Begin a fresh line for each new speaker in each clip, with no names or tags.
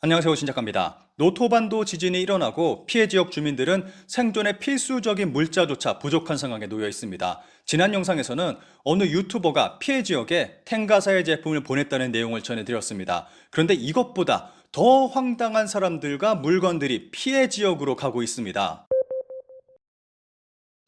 안녕하세요, 신작가입니다. 노토반도 지진이 일어나고 피해 지역 주민들은 생존에 필수적인 물자조차 부족한 상황에 놓여 있습니다. 지난 영상에서는 어느 유튜버가 피해 지역에 텐가사의 제품을 보냈다는 내용을 전해드렸습니다. 그런데 이것보다 더 황당한 사람들과 물건들이 피해 지역으로 가고 있습니다.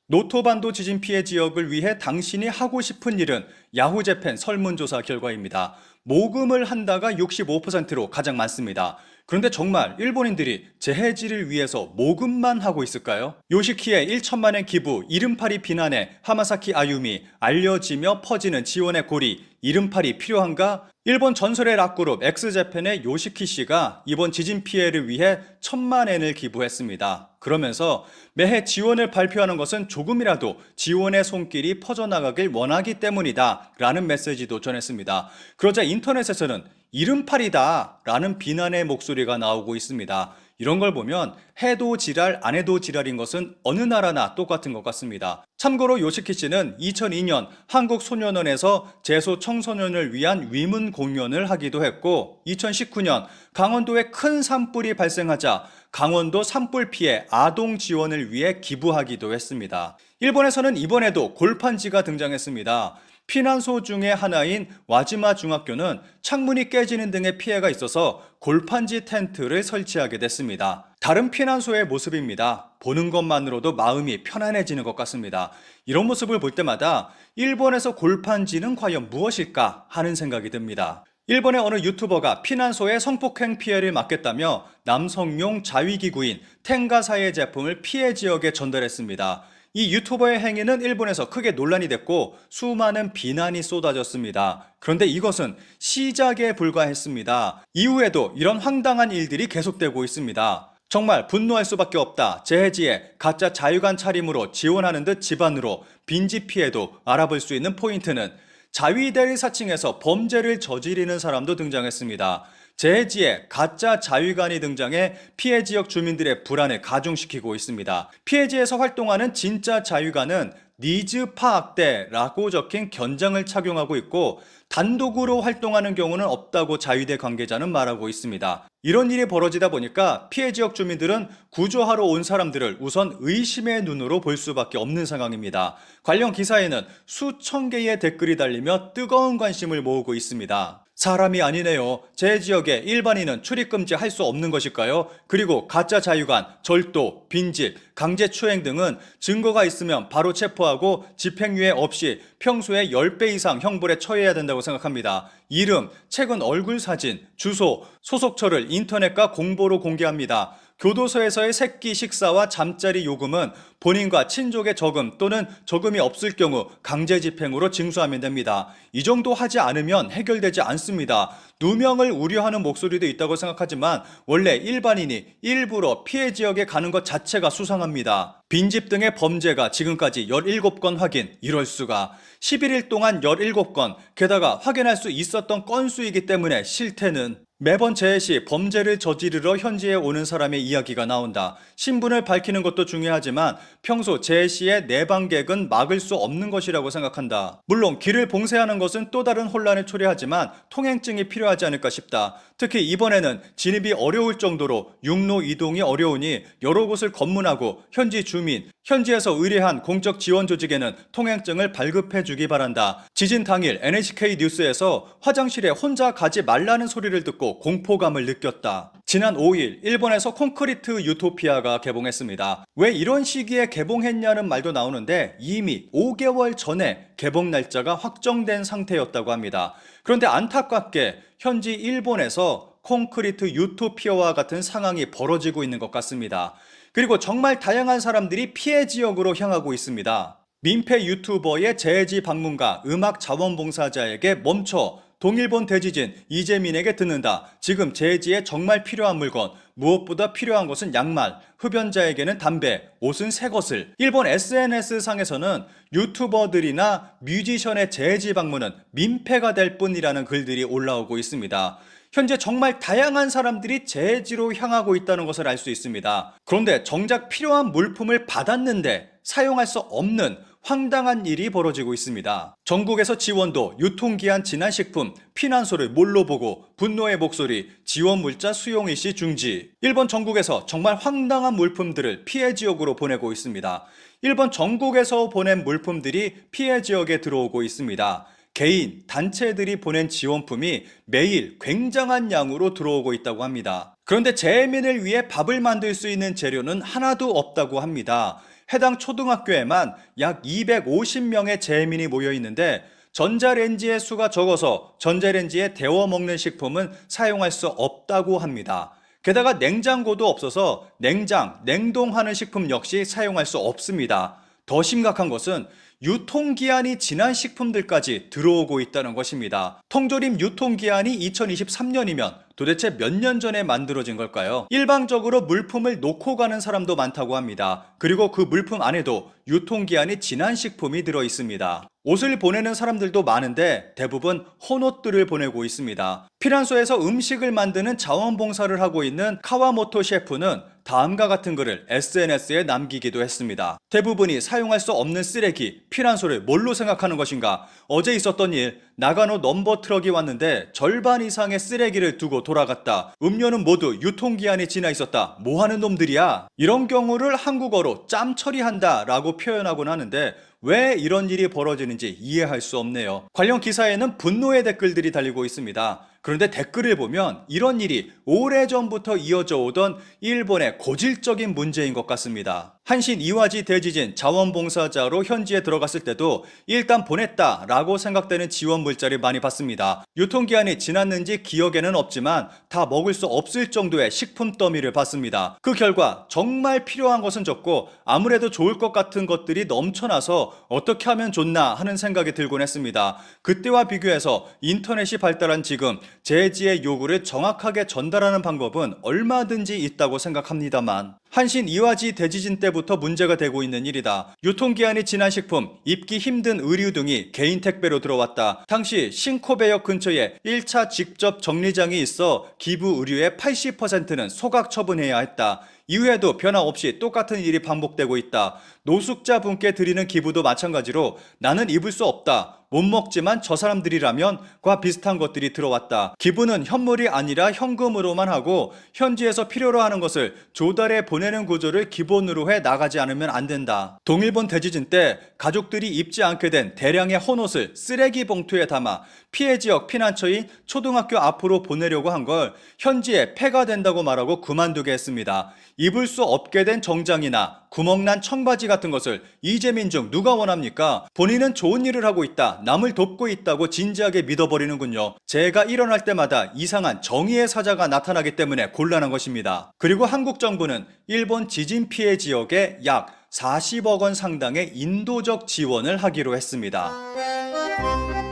노토반도 지진 피해 지역을 위해 당신이 하고 싶은 일은 야후 재팬 설문조사 결과입니다. 모금을 한다가 65%로 가장 많습니다. 그런데 정말 일본인들이 재해지를 위해서 모금만 하고 있을까요? 요시키의 1천만엔 기부, 이름팔이 비난에 하마사키 아유미, 알려지며 퍼지는 지원의 고리, 이름팔이 필요한가? 일본 전설의 락그룹 엑스제팬의 요시키 씨가 이번 지진 피해를 위해 1,000만 엔을 기부했습니다. 그러면서 매해 지원을 발표하는 것은 조금이라도 지원의 손길이 퍼져나가길 원하기 때문이다 라는 메시지도 전했습니다. 그러자 인터넷에서는 이름팔이다 라는 비난의 목소리가 나오고 있습니다. 이런 걸 보면 해도 지랄 안 해도 지랄인 것은 어느 나라나 똑같은 것 같습니다. 참고로 요시키 씨는 2002년 한국소년원에서 재소 청소년을 위한 위문 공연을 하기도 했고 2019년 강원도에 큰 산불이 발생하자 강원도 산불 피해 아동 지원을 위해 기부하기도 했습니다. 일본에서는 이번에도 골판지가 등장했습니다. 피난소 중의 하나인 와지마 중학교는 창문이 깨지는 등의 피해가 있어서 골판지 텐트를 설치하게 됐습니다. 다른 피난소의 모습입니다. 보는 것만으로도 마음이 편안해지는 것 같습니다. 이런 모습을 볼 때마다 일본에서 골판지는 과연 무엇일까 하는 생각이 듭니다. 일본의 어느 유튜버가 피난소의 성폭행 피해를 막겠다며 남성용 자위기구인 텐가사의 제품을 피해 지역에 전달했습니다. 이 유튜버의 행위는 일본에서 크게 논란이 됐고 수많은 비난이 쏟아졌습니다. 그런데 이것은 시작에 불과했습니다. 이후에도 이런 황당한 일들이 계속되고 있습니다. 정말 분노할 수밖에 없다. 재해지에 가짜 자유관 차림으로 지원하는 듯 집안으로 빈집 피해도 알아볼 수 있는 포인트는 자위대를 사칭해서 범죄를 저지르는 사람도 등장했습니다. 재해지에 가짜 자위관이 등장해 피해 지역 주민들의 불안을 가중시키고 있습니다. 피해지에서 활동하는 진짜 자위관은 니즈 파악대라고 적힌 견장을 착용하고 있고 단독으로 활동하는 경우는 없다고 자위대 관계자는 말하고 있습니다. 이런 일이 벌어지다 보니까 피해 지역 주민들은 구조하러 온 사람들을 우선 의심의 눈으로 볼 수밖에 없는 상황입니다. 관련 기사에는 수천 개의 댓글이 달리며 뜨거운 관심을 모으고 있습니다. 사람이 아니네요. 제 지역에 일반인은 출입금지 할 수 없는 것일까요? 그리고 가짜 자유관, 절도, 빈집, 강제추행 등은 증거가 있으면 바로 체포하고 집행유예 없이 평소에 10배 이상 형벌에 처해야 된다고 생각합니다. 이름, 최근 얼굴 사진, 주소, 소속처를 인터넷과 공보로 공개합니다. 교도소에서의 새끼 식사와 잠자리 요금은 본인과 친족의 저금 또는 저금이 없을 경우 강제 집행으로 징수하면 됩니다. 이 정도 하지 않으면 해결되지 않습니다. 누명을 우려하는 목소리도 있다고 생각하지만 원래 일반인이 일부러 피해 지역에 가는 것 자체가 수상합니다. 빈집 등의 범죄가 지금까지 17건 확인, 이럴 수가. 11일 동안 17건, 게다가 확인할 수 있었던 건수이기 때문에 실태는 매번 재해 시 범죄를 저지르러 현지에 오는 사람의 이야기가 나온다. 신분을 밝히는 것도 중요하지만 평소 재해 시의 내방객은 막을 수 없는 것이라고 생각한다. 물론 길을 봉쇄하는 것은 또 다른 혼란을 초래하지만 통행증이 필요하지 않을까 싶다. 특히 이번에는 진입이 어려울 정도로 육로 이동이 어려우니 여러 곳을 검문하고 현지 주민, 현지에서 의뢰한 공적 지원 조직에는 통행증을 발급해 주기 바란다. 지진 당일 NHK 뉴스에서 화장실에 혼자 가지 말라는 소리를 듣고 공포감을 느꼈다. 지난 5일 일본에서 콘크리트 유토피아가 개봉했습니다. 왜 이런 시기에 개봉했냐는 말도 나오는데 이미 5개월 전에 개봉 날짜가 확정된 상태였다고 합니다. 그런데 안타깝게 현지 일본에서 콘크리트 유토피아와 같은 상황이 벌어지고 있는 것 같습니다. 그리고 정말 다양한 사람들이 피해 지역으로 향하고 있습니다. 민폐 유튜버의 재해지 방문가 음악 자원봉사자에게 멈춰 동일본 대지진 이재민에게 듣는다. 지금 재해지에 정말 필요한 물건, 무엇보다 필요한 것은 양말, 흡연자에게는 담배, 옷은 새 것을. 일본 SNS상에서는 유튜버들이나 뮤지션의 재해지 방문은 민폐가 될 뿐이라는 글들이 올라오고 있습니다. 현재 정말 다양한 사람들이 재해지로 향하고 있다는 것을 알 수 있습니다. 그런데 정작 필요한 물품을 받았는데 사용할 수 없는 황당한 일이 벌어지고 있습니다. 전국에서 지원도, 유통기한 지난 식품, 피난소를 뭘로 보고 분노의 목소리, 지원 물자 수용 일시 중지. 일본 전국에서 정말 황당한 물품들을 피해 지역으로 보내고 있습니다. 일본 전국에서 보낸 물품들이 피해 지역에 들어오고 있습니다. 개인, 단체들이 보낸 지원품이 매일 굉장한 양으로 들어오고 있다고 합니다. 그런데 재민을 위해 밥을 만들 수 있는 재료는 하나도 없다고 합니다. 해당 초등학교에만 약 250명의 재민이 모여 있는데 전자레인지의 수가 적어서 전자레인지에 데워 먹는 식품은 사용할 수 없다고 합니다. 게다가 냉장고도 없어서 냉동하는 식품 역시 사용할 수 없습니다. 더 심각한 것은 유통기한이 지난 식품들까지 들어오고 있다는 것입니다. 통조림 유통기한이 2023년이면 도대체 몇 년 전에 만들어진 걸까요? 일방적으로 물품을 놓고 가는 사람도 많다고 합니다. 그리고 그 물품 안에도 유통기한이 지난 식품이 들어 있습니다. 옷을 보내는 사람들도 많은데 대부분 헌옷들을 보내고 있습니다. 피난소에서 음식을 만드는 자원봉사를 하고 있는 카와모토 셰프는 다음과 같은 글을 SNS에 남기기도 했습니다. 대부분이 사용할 수 없는 쓰레기, 피난소를 뭘로 생각하는 것인가? 어제 있었던 일, 나가노 넘버 트럭이 왔는데 절반 이상의 쓰레기를 두고 돌아갔다. 음료는 모두 유통기한이 지나 있었다. 뭐 하는 놈들이야? 이런 경우를 한국어로 짬 처리한다 라고 표현하곤 하는데 왜 이런 일이 벌어지는지 이해할 수 없네요. 관련 기사에는 분노의 댓글들이 달리고 있습니다. 그런데 댓글을 보면 이런 일이 오래전부터 이어져 오던 일본의 고질적인 문제인 것 같습니다. 한신 이와지 대지진 자원봉사자로 현지에 들어갔을 때도 일단 보냈다라고 생각되는 지원 물자를 많이 받습니다. 유통기한이 지났는지 기억에는 없지만 다 먹을 수 없을 정도의 식품 더미를 받습니다. 그 결과 정말 필요한 것은 적고 아무래도 좋을 것 같은 것들이 넘쳐나서 어떻게 하면 좋나 하는 생각이 들곤 했습니다. 그때와 비교해서 인터넷이 발달한 지금 제지의 요구를 정확하게 전달하는 방법은 얼마든지 있다고 생각합니다만 한신 이와지 대지진 때부터 문제가 되고 있는 일이다. 유통기한이 지난 식품, 입기 힘든 의류 등이 개인 택배로 들어왔다. 당시 신코베역 근처에 1차 직접 정리장이 있어 기부 의류의 80%는 소각 처분해야 했다. 이후에도 변화 없이 똑같은 일이 반복되고 있다. 노숙자분께 드리는 기부도 마찬가지로 나는 입을 수 없다. 못 먹지만 저 사람들이라면 과 비슷한 것들이 들어왔다. 기부는 현물이 아니라 현금으로만 하고 현지에서 필요로 하는 것을 조달해 보내는 구조를 기본으로 해 나가지 않으면 안 된다. 동일본 대지진 때 가족들이 입지 않게 된 대량의 헌옷을 쓰레기 봉투에 담아 피해 지역 피난처인 초등학교 앞으로 보내려고 한 걸 현지에 폐가 된다고 말하고 그만두게 했습니다. 입을 수 없게 된 정장이나 구멍난 청바지 같은 것을 이재민 중 누가 원합니까? 본인은 좋은 일을 하고 있다, 남을 돕고 있다고 진지하게 믿어버리는군요. 재해가 일어날 때마다 이상한 정의의 사자가 나타나기 때문에 곤란한 것입니다. 그리고 한국 정부는 일본 지진 피해 지역에 약 40억 원 상당의 인도적 지원을 하기로 했습니다.